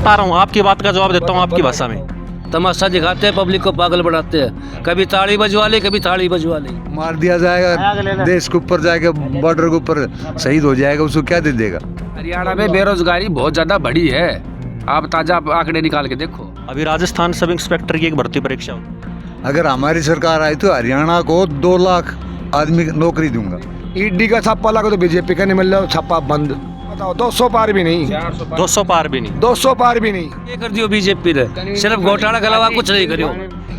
बता रहा हूँ, आपकी बात का जवाब देता हूँ आपकी भाषा में। तमाशा दिखाते हैं, पब्लिक को पागल बनाते हैं, कभी ताली बजवा ले, कभी थाली बजवा ले। मार दिया जाएगा, देश के ऊपर जाएगा, बॉर्डर के ऊपर शहीद हो जाएगा, उसको क्या दे देगा। हरियाणा में बेरोजगारी बहुत ज़्यादा बढ़ी है, आप ताज़ा आंकड़े निकाल के देखो। अभी राजस्थान सब इंस्पेक्टर की एक भर्ती परीक्षा हुई। अगर हमारी सरकार आई तो हरियाणा को 2 लाख आदमी नौकरी दूंगा। ईडी का छापा लगा तो बीजेपी का नहीं मिल रहा, छापा बंद। बताओ 200 पार भी नहीं, 200 पार भी नहीं, 200 पार भी नहीं। ये कर दियो बीजेपी ने, सिर्फ घोटाला के अलावा कुछ नहीं करियो।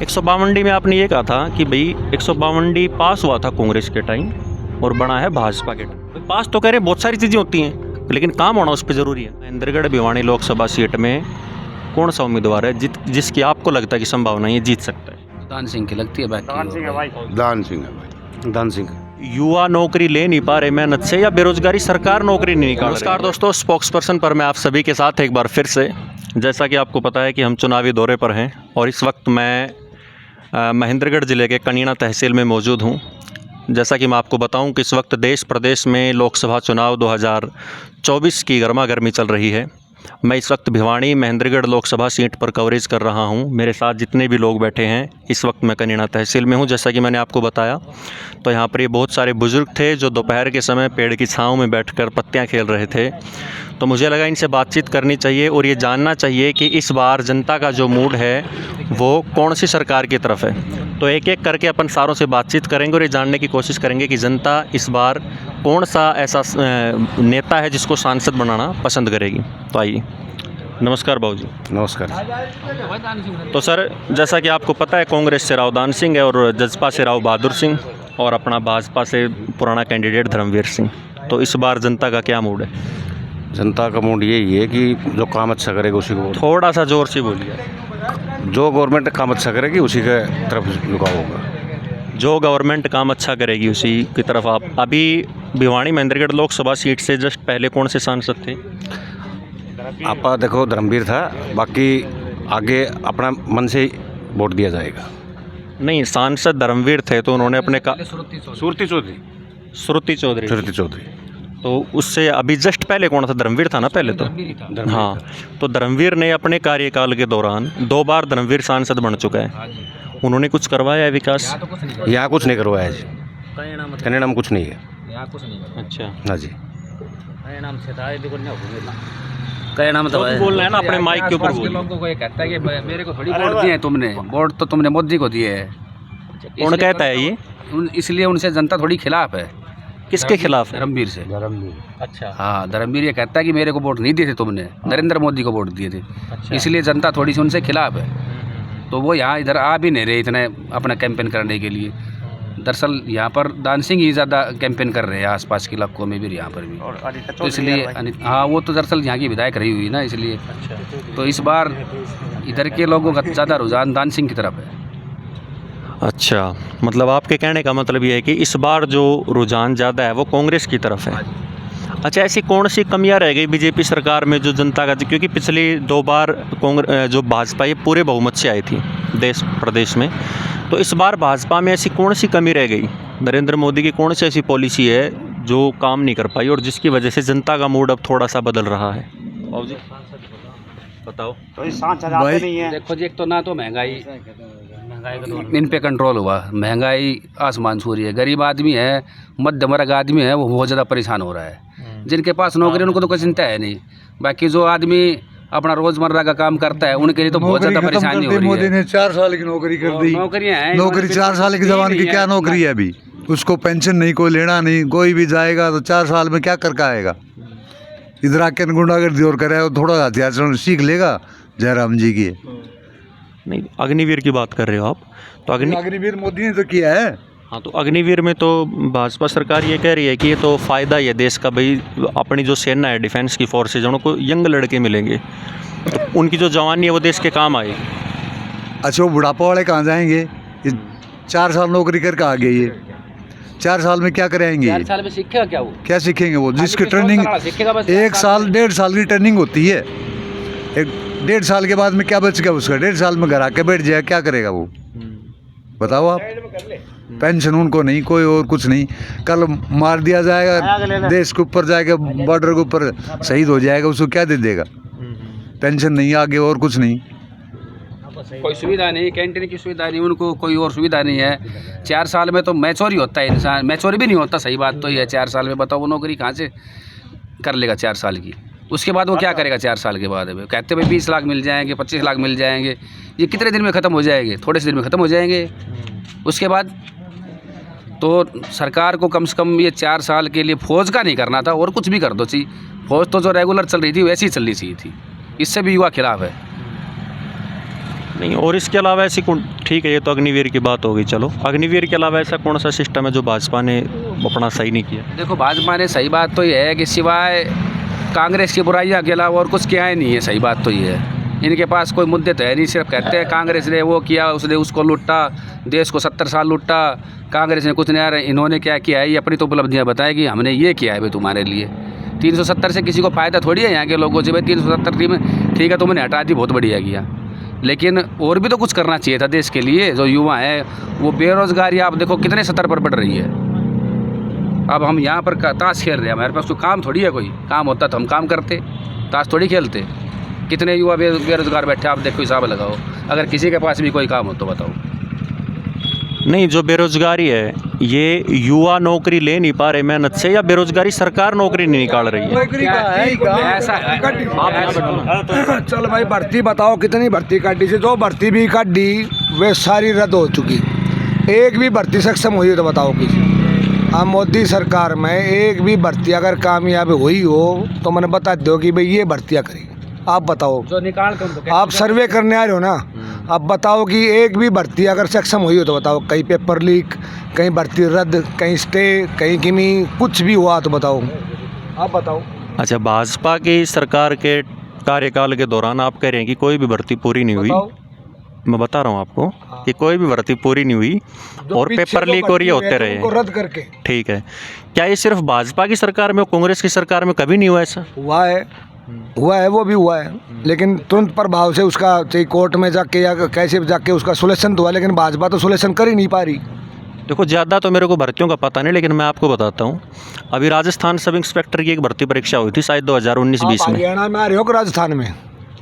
152 में आपने ये कहा था कि भाई 152 पास हुआ था कांग्रेस के टाइम और बना है भाजपा के टाइम। पास तो कह रहे बहुत सारी चीज़ें होती हैं, लेकिन काम होना उस पर ज़रूरी है। महेंद्रगढ़ भिवानी लोकसभा सीट में कौन सा उम्मीदवार है जिसकी आपको लगता है कि संभावना ये जीत सकता है? दान सिंह की लगती है, बाकी दान सिंह है भाई, दान सिंह। युवा नौकरी ले नहीं पा रहे मेहनत से, या बेरोजगारी सरकार नौकरी नहीं निकाल रही? नमस्कार दोस्तों, स्पोक्स पर्सन पर मैं आप सभी के साथ एक बार फिर से, जैसा कि आपको पता है कि हम चुनावी दौरे पर हैं और इस वक्त मैं महेंद्रगढ़ ज़िले के कनीना तहसील में मौजूद हूं। जैसा कि मैं आपको बताऊं कि इस वक्त देश प्रदेश में लोकसभा चुनाव 2024 की गर्मा गर्मी चल रही है। मैं इस वक्त भिवानी महेंद्रगढ़ लोकसभा सीट पर कवरेज कर रहा हूं। मेरे साथ जितने भी लोग बैठे हैं, इस वक्त मैं कनीना तहसील में हूं। जैसा कि मैंने आपको बताया तो यहाँ पर ये बहुत सारे बुज़ुर्ग थे जो दोपहर के समय पेड़ की छांव में बैठकर पत्तियां खेल रहे थे। तो मुझे लगा इनसे बातचीत करनी चाहिए और ये जानना चाहिए कि इस बार जनता का जो मूड है वो कौन सी सरकार की तरफ है। तो एक एक करके अपन सारों से बातचीत करेंगे और ये जानने की कोशिश करेंगे कि जनता इस बार कौन सा ऐसा नेता है जिसको सांसद बनाना पसंद करेगी। तो आइए। नमस्कार बाबू जी। नमस्कार। तो सर, जैसा कि आपको पता है कांग्रेस से राव दान सिंह है और जसपा से राव बहादुर सिंह और अपना भाजपा से पुराना कैंडिडेट धर्मवीर सिंह। तो इस बार जनता का क्या मूड है? जनता का मूड यही है कि जो काम अच्छा करेगा उसी को, थोड़ा सा जोर से बोलिए। जो गवर्नमेंट काम अच्छा करेगी उसी के तरफ झुकाव होगा। जो गवर्नमेंट काम अच्छा करेगी उसी की तरफ आप। अभी भिवानी महेंद्रगढ़ लोकसभा सीट से जस्ट पहले कौन से सांसद थे? आपा देखो धर्मवीर था, बाकी आगे अपना मन से वोट दिया जाएगा। नहीं, सांसद धर्मवीर थे तो उन्होंने अपने श्रुति चौधरी। तो उससे अभी जस्ट पहले कौन था? धर्मवीर था ना पहले तो। हाँ, तो धर्मवीर ने अपने कार्यकाल के दौरान 2 बार धर्मवीर सांसद बन चुका है। उन्होंने कुछ करवाया है विकास? यहाँ कुछ नहीं करवाया जी, कन्या नाम कुछ नहीं है। अच्छा, हाँ जी। कई नाम तो बोलना है ना अपने माइक के ऊपर बोल। लोगों को ये कहता है कि मेरे को थोड़ी वोट दिए हैं तुमने, वोट तो तुमने मोदी को दिए है। कौन कहता है ये? इसलिए उनसे जनता थोड़ी खिलाफ है। किसके खिलाफ है? धर्मवीर से। अच्छा, हाँ, धर्मवीर ये कहता है कि मेरे को वोट नहीं दिए थे तुमने, नरेंद्र मोदी को वोट दिए थे। इसलिए जनता थोड़ी सी उनसे खिलाफ है। तो वो यहाँ इधर आ भी नहीं रहे इतने अपना कैंपेन करने के लिए। दरअसल यहाँ पर दान सिंह ही ज़्यादा कैंपेन कर रहे हैं, आसपास के इलाकों में भी, यहाँ पर भी। तो इसलिए हाँ, वो तो दरअसल यहाँ की विधायक रही हुई ना, इसलिए। तो इस बार इधर के लोगों का ज़्यादा रुझान दान सिंह की तरफ है। अच्छा, मतलब आपके कहने का मतलब ये है कि इस बार जो रुझान ज़्यादा है वो कांग्रेस की तरफ है। अच्छा, ऐसी कौन सी कमियां रह गई बीजेपी सरकार में जो जनता का, क्योंकि पिछली 2 बार जो भाजपा ये पूरे बहुमत से आई थी देश प्रदेश में, तो इस बार भाजपा में ऐसी कौन सी कमी रह गई? नरेंद्र मोदी की कौन सी ऐसी पॉलिसी है जो काम नहीं कर पाई और जिसकी वजह से जनता का मूड अब थोड़ा सा बदल रहा है? बाबू जी बताओ। भाई देखो जी, एक तो ना तो महंगाई इन पे कंट्रोल हुआ, महंगाई आसमान छू रही है। गरीब आदमी है, मध्यम वर्ग आदमी है, वो बहुत ज़्यादा परेशान हो रहा है। जिनके पास नौकरी उनको तो कोई चिंता है नहीं, बाकी जो आदमी अपना रोजमर्रा का काम करता है उनके लिए तो बहुत ज़्यादा परेशानी हो रही है। मोदी ने 4 साल की नौकरी कर दी। नौकरियाँ हैं, नौकरी 4 साल के जवान की क्या नौकरी है अभी? उसको पेंशन नहीं, कोई लेना नहीं। कोई भी जाएगा तो 4 साल में क्या करके आएगा? इधर आके गुंडागर्दी और करे, थोड़ा हथियार चलाना सीख लेगा। जयराम जी की नहीं, अग्निवीर की बात कर रहे हो आप? तो अग्निवीर मोदी ने तो किया है। हाँ, तो अग्निवीर में तो भाजपा सरकार ये कह रही है कि ये तो फ़ायदा ही है देश का। भाई अपनी जो सेना है, डिफेंस की फोर्सेज, उनको यंग लड़के मिलेंगे तो उनकी जो जवानी है वो देश के काम आएगी। अच्छा, वो बुढ़ापा वाले कहाँ जाएंगे? 4 साल नौकरी करके आ गए ये 4 साल में क्या करेंगे? 4 साल में सीखेगा क्या वो? क्या सीखेंगे वो? जिसकी ट्रेनिंग 1 साल 1.5 साल की ट्रेनिंग होती है। 1.5 साल के बाद में क्या बच गया उसका? 1.5 साल में घर आके बैठ जाए, क्या करेगा वो? बताओ आप। पेंशन उनको नहीं, कोई और कुछ नहीं। कल मार दिया जाएगा, देश के ऊपर जाएगा, बॉर्डर के ऊपर शहीद हो जाएगा, उसको क्या दे देगा? पेंशन नहीं आगे और कुछ नहीं। कोई सुविधा नहीं, कैंटीन की सुविधा नहीं, उनको कोई और सुविधा नहीं है। 4 साल में तो मैच्योर ही होता है इंसान, मैच्योर भी नहीं होता, सही बात तो ये है। 4 साल में बताओ वो नौकरी कहाँ से कर लेगा 4 साल की, उसके बाद वो क्या करेगा 4 साल के बाद? कहते भाई 20 लाख मिल जाएंगे, 25 लाख मिल जाएंगे, ये कितने दिन में ख़त्म हो जाएंगे? थोड़े से दिन में ख़त्म हो जाएंगे। उसके बाद तो सरकार को कम से कम ये 4 साल के लिए फौज का नहीं करना था, और कुछ भी कर दो चाहिए। फौज तो जो रेगुलर चल रही थी वैसी ही चलनी चाहिए थी, इससे भी युवा खिलाफ है। नहीं, और इसके अलावा ऐसी कौन, ठीक है ये तो अग्निवीर की बात हो गई, चलो अग्निवीर के अलावा ऐसा कौन सा सिस्टम है जो भाजपा ने अपना सही नहीं किया? देखो भाजपा ने सही बात तो ये है कि सिवाय कांग्रेस की बुराइयाँ के अलावा और कुछ किया ही नहीं है। सही बात तो ये है, इनके पास कोई मुद्दे तो है नहीं, सिर्फ कहते हैं कांग्रेस ने वो किया, उसने उसको लूटा, देश को 70 साल लूटा, कांग्रेस ने कुछ नहीं। यार इन्होंने क्या किया है, ये अपनी तो उपलब्धियाँ बताएगी, हमने ये किया है भाई तुम्हारे लिए। 370 से किसी को फ़ायदा थोड़ी है यहाँ के लोगों से भाई। 370 में ठीक है तुमने हटा दी, बहुत बढ़िया किया, लेकिन और भी तो कुछ करना चाहिए था देश के लिए। जो युवा है वो बेरोजगारी आप देखो कितने स्तर पर बढ़ रही है। अब हम यहाँ पर ताश खेल रहे हैं, हमारे पास कोई काम थोड़ी है, कोई काम होता तो हम काम करते, ताश थोड़ी खेलते। कितने युवा बेरोजगार बैठे आप देखो, हिसाब लगाओ। अगर किसी के पास भी कोई काम हो तो बताओ। नहीं, जो बेरोजगारी है ये युवा नौकरी ले नहीं पा रहे मेहनत से, या बेरोजगारी सरकार नौकरी नहीं निकाल रही है? ऐसा चल भाई भर्ती बताओ कितनी भर्ती काटी से, जो भर्ती भी काटी वे सारी रद्द हो चुकी। एक भी भर्ती सक्षम हुई तो बताओ किसी। अब मोदी सरकार में एक भी भर्ती अगर कामयाब हुई हो तो मैंने बता दो कि भाई ये भर्तियाँ करेगी। आप बताओ, जो निकाल तो आप सर्वे करने आ रहे हो ना, अब बताओ कि एक भी भर्ती अगर सक्षम हुई हो तो बताओ। कहीं पेपर लीक, कहीं भर्ती रद्द, कहीं स्टे, कहीं किमी कुछ भी हुआ तो बताओ, आप बताओ। अच्छा, भाजपा की सरकार के कार्यकाल के दौरान आप कह रहे हैं कि कोई भी भर्ती पूरी नहीं हुई। मैं बता रहा हूँ आपको कि कोई भी भर्ती पूरी नहीं हुई और पेपर लीक और ये होते रहे, उनको रद्द करके। ठीक है, क्या ये सिर्फ भाजपा की सरकार में, कांग्रेस की सरकार में कभी नहीं हुआ ऐसा? हुआ है, वो भी हुआ है, लेकिन तुरंत प्रभाव से उसका चाहे कोर्ट में जाके या कैसे जाके उसका सुलेशन तो हुआ, लेकिन भाजपा तो सुलेशन कर ही नहीं पा रही। देखो, ज़्यादा तो मेरे को भर्तियों का पता नहीं, लेकिन मैं आपको बताता हूँ। अभी राजस्थान सब इंस्पेक्टर की एक भर्ती परीक्षा हुई थी शायद 2019-20 में। हरियाणा में आ रहे हो कि राजस्थान में?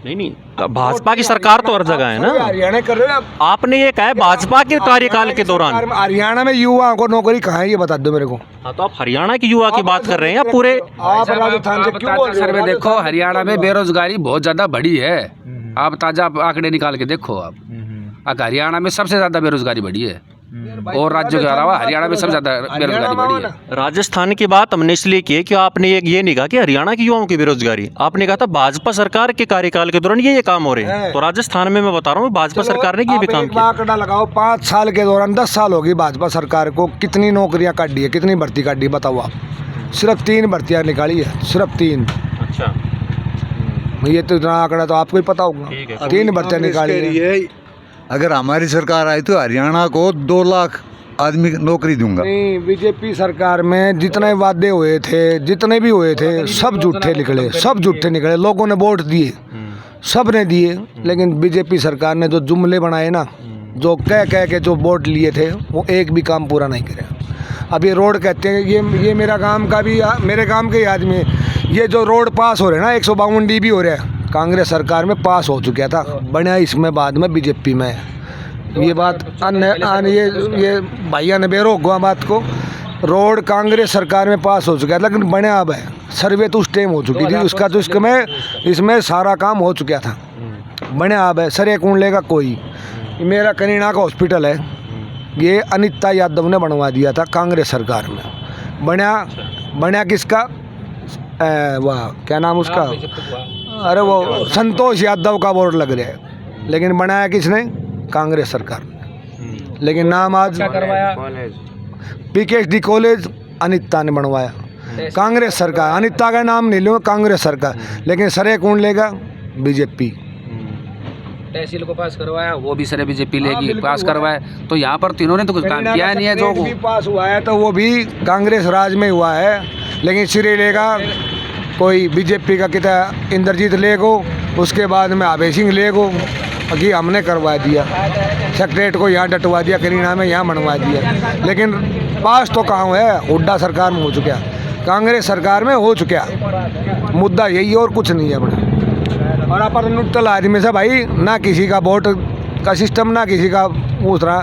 नहीं, भाजपा की सरकार तो हर जगह है ना। हरियाणा कर रहे हो आप? आपने ये कहा है भाजपा के कार्यकाल के दौरान। हरियाणा में युवाओं को नौकरी कहाँ है ये बता दो मेरे को। हाँ, तो आप हरियाणा की युवा की बात कर रहे हैं या पूरे? आप राजस्थान से क्यों बोल रहे हो? सर्वे देखो, हरियाणा में बेरोजगारी बहुत ज़्यादा बढ़ी है। आप ताज़ा आंकड़े निकाल के देखो आप, हरियाणा में सबसे ज़्यादा बेरोजगारी बढ़ी है, और राज्यों के अलावा हरियाणा में सबसे ज़्यादा बेरोजगारी बढ़ी है। राजस्थान की बात हमने इसलिए की है कि आपने ये नहीं कहा कि हरियाणा की युवाओं की बेरोजगारी, आपने कहा था भाजपा सरकार के कार्यकाल के दौरान ये काम हो रहे हैं। तो राजस्थान में मैं बता रहा हूँ भाजपा सरकार ने ये भी काम किया। आंकड़ा लगाओ, 5 साल के दौरान 10 साल होगी भाजपा सरकार को, कितनी नौकरियां काटी है, कितनी भर्ती काटी है बताओ आप? सिर्फ 3 भर्तियां निकाली है, सिर्फ 3। अच्छा, ये तो इतना आंकड़ा तो आपको ही पता होगा। 3 भर्तियां निकाली है। अगर हमारी सरकार आई तो हरियाणा को 2 लाख आदमी नौकरी दूंगा। नहीं, बीजेपी सरकार में जितने वादे हुए थे, जितने भी हुए थे, सब झूठे निकले, सब झूठे निकले। लोगों ने वोट दिए, सब ने दिए, लेकिन बीजेपी सरकार ने जो जुमले बनाए ना, जो कह के जो वोट लिए थे, वो एक भी काम पूरा नहीं करे। अब ये रोड कहते हैं, ये मेरा काम का भी, मेरे काम के ही आदमी, ये जो रोड पास हो रहे हैं ना 152 DB हो रहा है, कांग्रेस सरकार में पास हो चुका था, बना इसमें बाद में बीजेपी में। ये बात ये भैया ने बेरोक हुआ बात को, रोड कांग्रेस सरकार में पास हो चुका है, लेकिन बने अब है। सर्वे तो उस टाइम हो चुकी थी उसका, तो इसमें सारा काम हो चुका था, बने अब है। सर कौन लेगा कोई? मेरा कनीना का हॉस्पिटल है, ये अनिता यादव ने बनवा दिया था कांग्रेस सरकार में। बना किसका, वाह क्या नाम उसका, अरे वो संतोष यादव का बोर्ड लग रहा है, लेकिन बनाया किसने? कांग्रेस सरकार ने। लेकिन नाम आज PKSD कॉलेज अनिता ने बनवाया, कांग्रेस सरकार। अनिता का नाम नहीं लो, कांग्रेस सरकार, लेकिन सरे कौन लेगा? बीजेपी। तहसील को पास करवाया, वो भी सरे बीजेपी लेगी, पास करवाया। तो यहाँ पर तीनों ने तो कुछ काम किया नहीं है। जो भी पास हुआ है तो वो भी कांग्रेस राज में हुआ है, लेकिन सिरे लेगा कोई बीजेपी का किता इंद्रजीत लेगो, उसके बाद में आभे सिंह लेगो, कि हमने करवा दिया, सेक्रेटरी को यहाँ डटवा दिया, करीना में यहाँ बनवा दिया, लेकिन पास तो कहाँ है? हुड्डा सरकार में हो चुका, कांग्रेस सरकार में हो चुका। मुद्दा यही और कुछ नहीं है बड़ा। और अपन न्यूट्रल आदमी से भाई, ना किसी का वोट का सिस्टम, ना किसी का दूसरा,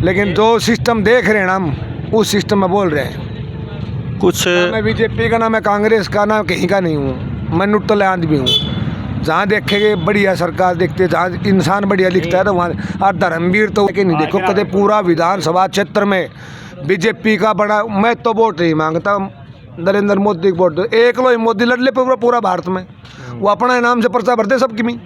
लेकिन जो सिस्टम देख रहे हैं ना हम, उस सिस्टम में बोल रहे हैं। कुछ ना मैं बीजेपी का, ना मैं कांग्रेस का, ना कहीं का नहीं हूँ, मैं न्यूट्रल आदमी हूँ। जहाँ देखेंगे बढ़िया सरकार देखते हैं, जहाँ इंसान बढ़िया लिखता है तो वहाँ। और धर्मवीर तो कि नहीं, देखो कदे पूरा विधानसभा क्षेत्र में बीजेपी का बड़ा, मैं तो वोट नहीं मांगता, नरेंद्र मोदी को वोट दो। एक लो ही मोदी लड़ ले पूरा भारत में, वो अपना नाम से पर्चा भर दे सबकी में,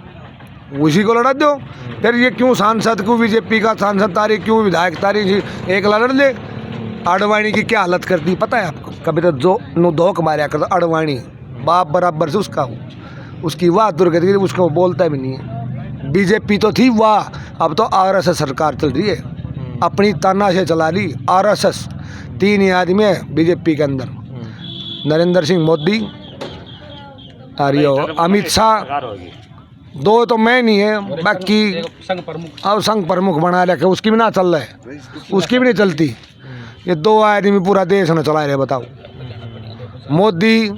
उसी को लड़ा दो। फिर ये क्यों सांसद, क्यों बीजेपी का सांसद तारीख, क्यों विधायक तारीख एक लड़ ले। अडवाणी की क्या हालत करती पता है आपको? कभी तो जो धोख मारा करता अडवाणी, बाप बराबर से उसका हूँ, उसकी वाह दुर्गति, उसको बोलता भी नहीं है। बीजेपी तो थी वाह, अब तो आरएसएस सरकार चल रही है, अपनी ताना से चला रही आरएसएस। 3 ही आदमी है बीजेपी के अंदर, नरेंद्र सिंह मोदी और अमित शाह, 2 तो मैं नहीं है, बाकी अब संघ प्रमुख बना रखे, उसकी भी ना चल रहा है, उसकी भी नहीं चलती। ये 2 आदमी पूरा देश में चला रहे, बताओ। मोदी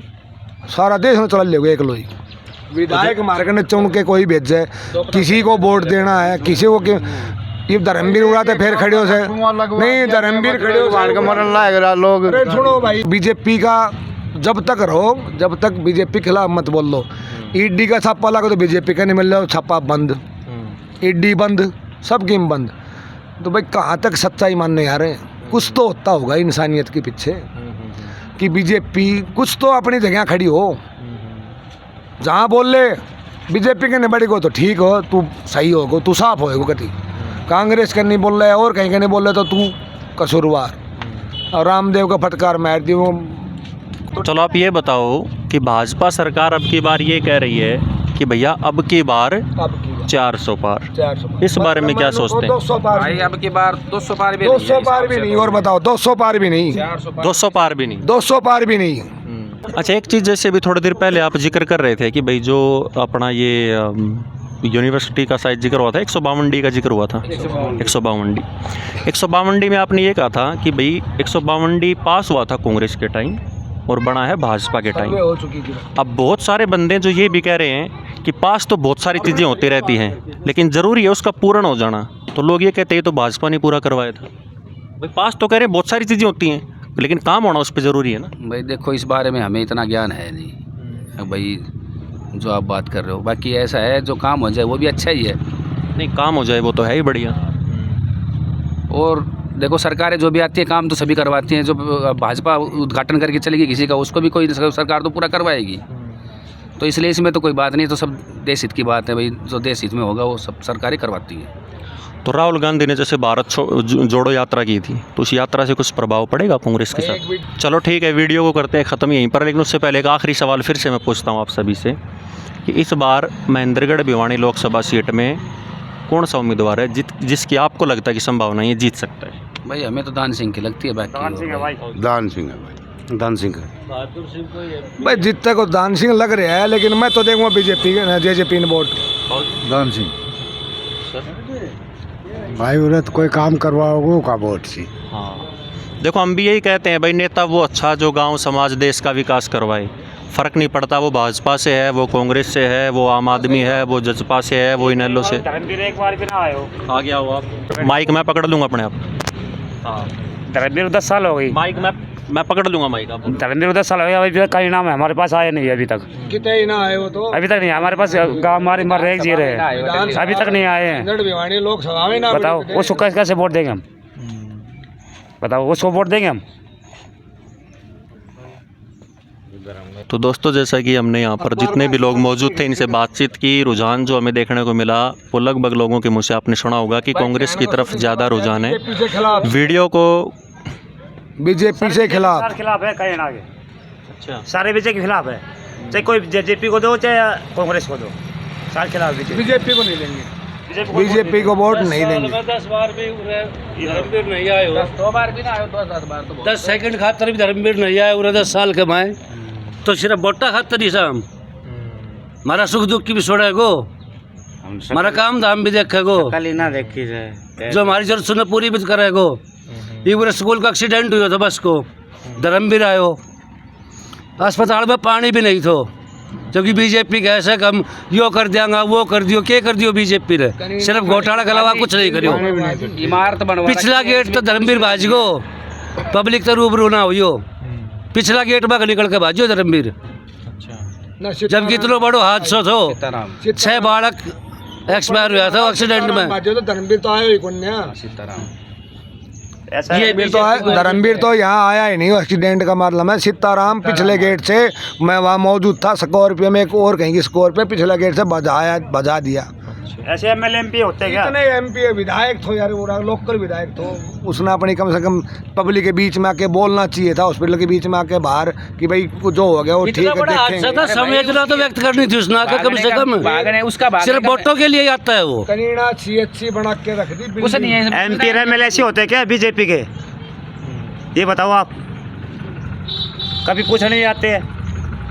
सारा देश में चला लेगा एक लो ही। विधायक मार्ग ने चुन के कोई भेजे, किसी को वोट देना है, किसी को ये धर्मवीर उड़ाते फिर खड़े हो से नहीं, धर्मवीर खड़े हो लोग। सुनो भाई, बीजेपी का जब तक रहो, जब तक बीजेपी के खिलाफ मत बोल लो। ईडी का छापा लगा तो बीजेपी का नहीं मिल रहा, छापा बंद, ईडी बंद, सब गेम बंद। तो भाई कहाँ तक सच्चाई मानने आ रहे हैं? कुछ तो होता होगा इंसानियत के पीछे, कि बीजेपी कुछ तो अपनी जगह खड़ी हो। जहाँ बोल ले बीजेपी के निबड़ी को तो ठीक हो, तू सही हो, तू साफ हो कति। कांग्रेस का नहीं बोल रहा है और कहीं का नहीं बोल रहा तो तू कसूरवार। और रामदेव का फटकार मार दी वो। तो चलो आप ये बताओ कि भाजपा सरकार अब की बार ये कह रही है कि भैया अब की बार 400 पार, 400 इस बारे में क्या सोचते हैं? 200 पार भाई अब की बार 200 पार भी 200 पार भी नहीं, और बताओ 200 पार भी नहीं, 200 पार भी नहीं। 200 पार भी नहीं। अच्छा, एक चीज़ जैसे अभी थोड़ी देर पहले आप जिक्र कर रहे थे कि भाई जो अपना ये यूनिवर्सिटी का शायद जिक्र हुआ था, 152D का जिक्र हुआ था, 152D। 152D में आपने ये कहा था कि भाई 152D पास हुआ था कांग्रेस के टाइम और बना है भाजपा के टाइम। हो चुकी थी। अब बहुत सारे बंदे जो ये भी कह रहे हैं कि पास तो बहुत सारी चीज़ें होती रहती हैं, लेकिन ज़रूरी है उसका पूर्ण हो जाना। तो लोग ये कहते हैं तो भाजपा ने पूरा करवाया था। भाई पास तो कह रहे हैं बहुत सारी चीज़ें होती हैं, लेकिन काम होना उस पर ज़रूरी है ना। भाई देखो, इस बारे में हमें इतना ज्ञान है नहीं, अब भाई जो आप बात कर रहे हो। बाकी ऐसा है, जो काम हो जाए वो भी अच्छा ही है। नहीं, काम हो जाए वो तो है ही बढ़िया। और देखो, सरकारें जो भी आती है काम तो सभी करवाती हैं। जो भाजपा उद्घाटन करके चलेगी किसी का, उसको भी कोई सरकार तो पूरा करवाएगी। तो इसलिए इसमें तो कोई बात नहीं, तो सब देश हित की बात है भाई। जो देश हित में होगा वो सब सरकारें करवाती है। तो राहुल गांधी ने जैसे भारत जोड़ो यात्रा की थी, तो उस यात्रा से कुछ प्रभाव पड़ेगा कांग्रेस के साथ? चलो ठीक है, वीडियो को करते हैं ख़त्म यहीं पर, लेकिन उससे पहले एक आखिरी सवाल फिर से मैं पूछता हूँ आप सभी से कि इस बार महेंद्रगढ़ भिवानी लोकसभा सीट में कौन सा उम्मीदवार है जिसकी आपको लगता है कि संभावना ये जीत सकता है? भाई हमें तो दान सिंह की लगती है। बाकी दान सिंह है भाई। भाई जितने को दान सिंह लग रहा है, लेकिन मैं तो देखूंगा बीजेपी के, जेजेपी ने वोट। दान सिंह भाई, उन्हें कोई काम करवाओगे का वोट सी। हाँ, देखो हम भी यही कहते हैं भाई, नेता वो अच्छा जो गांव समाज देश का विकास करवाए। फ़र्क नहीं पड़ता वो भाजपा से है, वो कांग्रेस से है, वो आम आदमी है, वो जसपा से है, वो इनेलो से। एक बार भी ना आए हो। आ गया हो आप, माइक मैं पकड़ लूँगा अपने आप। हाँ, धर्मवीर 10 साल हो गई। माइक मैं पकड़ लूँगा माइक आप। धर्मवीर 10 साल हो गया, अभी तक कहीं नाम है हमारे पास आया नहीं है अभी तक। कितने ही ना आए हो तो अभी तक नहीं हमारे पास, गाँव हमारे मर रहे जी रहे हैं, अभी तक नहीं आए हैं। भिवानी लोकसभा में ना बताओ उसको कैसे वोट देंगे हम? बताओ उसको वोट देंगे हम? तो दोस्तों, जैसा कि हमने यहाँ पर जितने भी लोग मौजूद थे इनसे बातचीत की, रुझान जो हमें देखने को मिला वो लगभग लोगों के मुँह से आपने सुना होगा कि कांग्रेस की तरफ ज़्यादा रुझान है। वीडियो को बीजेपी से खिलाफ है कहीं आगे। अच्छा, सारे बीजेपी के खिलाफ है, चाहे कोई जेजेपी को दो चाहे कांग्रेस को दो, सारे खिलाफ बीजेपी को नहीं देंगे, बीजेपी को वोट नहीं देंगे। 10 बार भी धर्मवीर नहीं आए हो, 2 बार भी ना आए, 10 बार तो 10 सेकंड खातर भी धर्मवीर नहीं आए उन्हें 10 साल के माए, तो सिर्फ वोटा खातर ही साहब हमारा सुख दुख की भी छोड़ेगो, हमारा काम धाम भी देखेगो, कल ही ना देखी जाए, जो हमारी जरूरत सुने पूरी भी करेगो। एक बार स्कूल का एक्सीडेंट हुआ था बस को, धर्मवीर आयो, अस्पताल में पानी भी नहीं थो, क्योंकि बीजेपी का ऐसा कम यो कर देंगा वो कर दियो क्या कर दियो बीजेपी ने सिर्फ घोटाला के अलावा कुछ नहीं करियो। इमारत बनवा पिछला गेट तो धर्मवीर भाज गो पब्लिक तो रूबरू ना हुई पिछला गेट में निकल के भाजो धर्मवीर जब कितनो बड़ो हादसा थो 6 बालक एक्सपायर हुआ था एक्सीडेंट में। धर्मवीर तो आया ही कन्या ऐसा ये है, तो धर्मवीर तो यहाँ आया ही नहीं एक्सीडेंट का मामला में। सीताराम पिछले गेट से मैं वहाँ मौजूद था स्कॉर्पियो में एक और कहीं की स्कॉर्पियो पिछले गेट से बजा दिया। ऐसे एमएलए एमपी होते क्या? इतने एमपी विधायक थो यार वो लोकल विधायक थो उसने अपनी कम से कम पब्लिक के बीच में आके बोलना चाहिए था हॉस्पिटल के बीच में आके बाहर कि भाई जो हो गया वो ठीक इतना है बड़ा हादसा था संवेदना तो व्यक्त करनी थी उसने आके कम से कम भागने उसका भागने सिर्फ वोटों के लिए आता है वो। कनीना CHC बना के रख दी कुछ नहीं है। एमपी और एमएलए ऐसे होते क्या बीजेपी के? ये बताओ आप, कभी पूछने नहीं आते हैं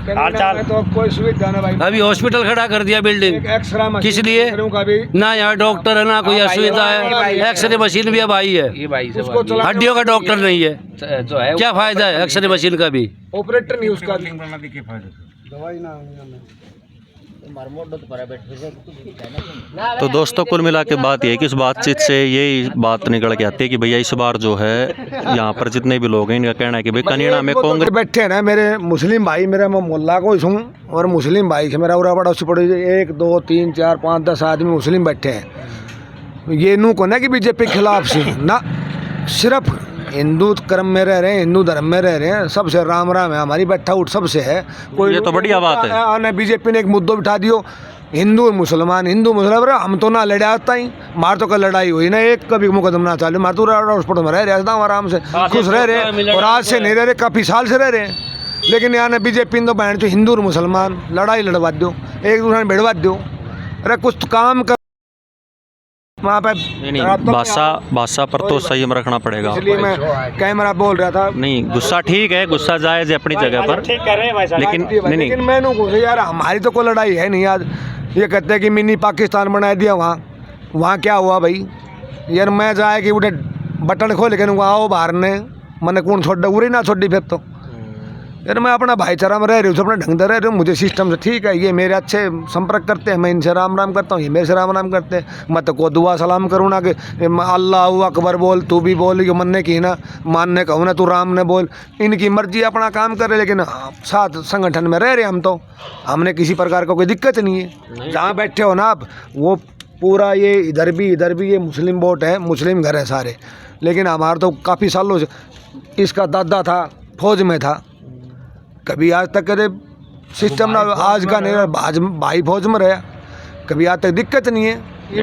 हाल चाल। तो कोई सुविधा ना भाई अभी हॉस्पिटल खड़ा कर दिया बिल्डिंग एक्सरा किस लिए ना यहाँ डॉक्टर है ना कोई असुविधा है। एक्सरे मशीन भी अब आई है ये भाई से उसको चला हड्डियों का डॉक्टर नहीं है जो है क्या फायदा है एक्सरे मशीन का भी। ऑपरेटर नहीं उसका दवाई ना तो दोस्तों कुल मिला के बात ये है कि इस बातचीत से यही बात निकल के आती है कि भैया इस बार जो है यहाँ पर जितने भी लोग हैं इनका कहना है कि भाई कनीड़ा में कांग्रेस बैठे हैं ना मेरे मुस्लिम भाई मेरा मैं मोहल्ला को हूँ और मुस्लिम भाई से मेरा उरा बड़ा उससे पड़े 1 2 3 4 5 10 आदमी मुस्लिम बैठे हैं। ये नू को ना कि बीजेपी के खिलाफ से ना सिर्फ हिंदू क्रम में रह रहे हैं हिंदू धर्म में रह रहे हैं सबसे राम राम है हमारी बैठा उठ सबसे है। ये तो बढ़िया बात है। बीजेपी ने एक मुद्दा बिठा दियो हिंदू मुसलमान हम तो ना लड़ा आता ही मार तो कल लड़ाई हुई ना एक कभी मुकदमा ना चालू मार तो हॉस्पिटल में रह रहे एकदम आराम से खुश रह रहे और आज से नहीं रह रहे काफ़ी साल से रह रहे हैं। लेकिन यहाँ ने बीजेपी तो बहन जो हिंदू और मुसलमान लड़ाई लड़वा दो एक दूसरे में भिड़वा दो। अरे कुछ तो काम कर वहाँ पे नहीं भाषा पर तो संयम रखना पड़ेगा। इसलिए मैं कैमरा बोल रहा था नहीं गुस्सा ठीक है गुस्सा जायज़ है अपनी जगह पर ठीक कर रहे हैं भाई साहब। लेकिन मैंने पूछा यार हमारी तो कोई लड़ाई है नहीं आज ये कहते हैं कि मिनी पाकिस्तान बना दिया वहाँ क्या हुआ भाई यार मैं जाए कि उठे बटन खोल के आओ बाहर ने मैंने कौन छोड़ उरी ना छोड़ी फिर तो यार मैं अपना भाईचारा में रह रही हूँ अपना ढंग से रह रही हूँ मुझे सिस्टम से ठीक है। ये मेरे अच्छे संपर्क करते हैं मैं इनसे राम राम करता हूँ ये मेरे से राम राम करते हैं। मैं तो को दुआ सलाम करूँ ना कि अल्लाह अकबर बोल तू भी बोल ये मनने की ना मानने कहूँ ना तू राम ने बोल इनकी मर्जी अपना काम करे लेकिन साथ संगठन में रह रहे हम तो हमने किसी प्रकार का कोई दिक्कत नहीं है। जहाँ बैठे हो ना आप वो पूरा ये इधर भी ये मुस्लिम वोट है मुस्लिम घर है सारे लेकिन हमारा तो काफ़ी सालों से इसका दादा था फौज में था कभी आज तक कदे सिस्टम ना आज का नहीं भाई फौज में रहा कभी आज तक दिक्कत नहीं है।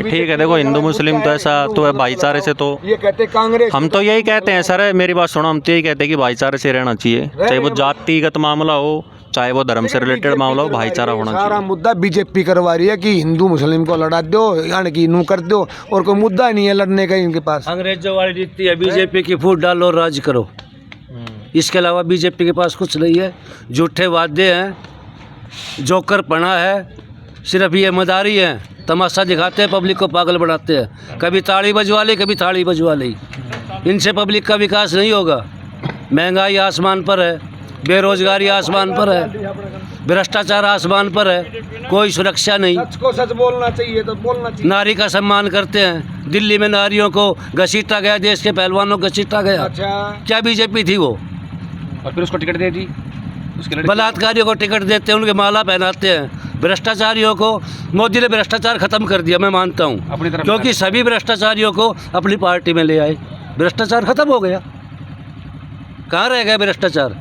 ठीक है देखो हिंदू मुस्लिम तो ऐसा तो है भाईचारे से तो ये कहते कांग्रेस हम तो यही कहते हैं सर मेरी बात सुनो हम तो यही कहते हैं कि भाईचारे से रहना चाहिए चाहे वो जातिगत मामला हो चाहे वो धर्म से रिलेटेड मामला हो भाईचारा होना चाहिए। सारा मुद्दा बीजेपी करवा रही है कि हिंदू मुस्लिम को लड़ा दो यानी कि नू कर दो और कोई मुद्दा नहीं है लड़ने का इनके पास। अंग्रेजों वाली नीति है बीजेपी की फूट डालो राज करो इसके अलावा बीजेपी के पास कुछ नहीं है। झूठे वादे हैं जोकर पना है सिर्फ ये मदारी हैं तमाशा दिखाते हैं पब्लिक को पागल बनाते हैं कभी ताड़ी बजवा ली कभी थाली बजवा ली। इनसे पब्लिक का विकास नहीं होगा। महंगाई आसमान पर है बेरोजगारी आसमान पर है भ्रष्टाचार आसमान पर है कोई सुरक्षा नहीं। सच को सच बोलना चाहिए तो बोलना चाहिए। नारी का सम्मान करते हैं दिल्ली में नारियों को घसीटा गया देश के पहलवानों को घसीटा गया। अच्छा क्या बीजेपी थी वो और फिर उसको टिकट दे दी उसके लड़के बलात्कारियों को टिकट देते हैं उनके माला पहनाते हैं। भ्रष्टाचारियों को मोदी ने भ्रष्टाचार खत्म कर दिया मैं मानता हूँ अपनी तरफ क्योंकि सभी भ्रष्टाचारियों को अपनी पार्टी में ले आए भ्रष्टाचार खत्म हो गया। कहाँ रह गया भ्रष्टाचार।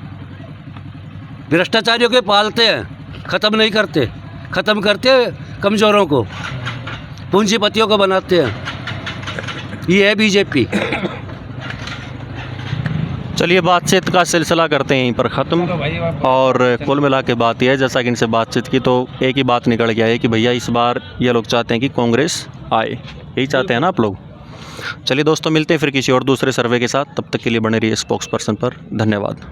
भ्रष्टाचारियों के पालते हैं ख़त्म नहीं करते ख़त्म करते कमज़ोरों को पूंजीपतियों को बनाते हैं। ये है बीजेपी। चलिए बातचीत का सिलसिला करते हैं यहीं पर ख़त्म और कुल मिला के बात यह है जैसा कि इनसे बातचीत की तो एक ही बात निकल गया है कि भैया इस बार ये लोग चाहते हैं कि कांग्रेस आए यही चाहते हैं ना आप लोग। चलिए दोस्तों मिलते हैं फिर किसी और दूसरे सर्वे के साथ तब तक के लिए बने रहिए स्पोक्स पर्सन पर। धन्यवाद।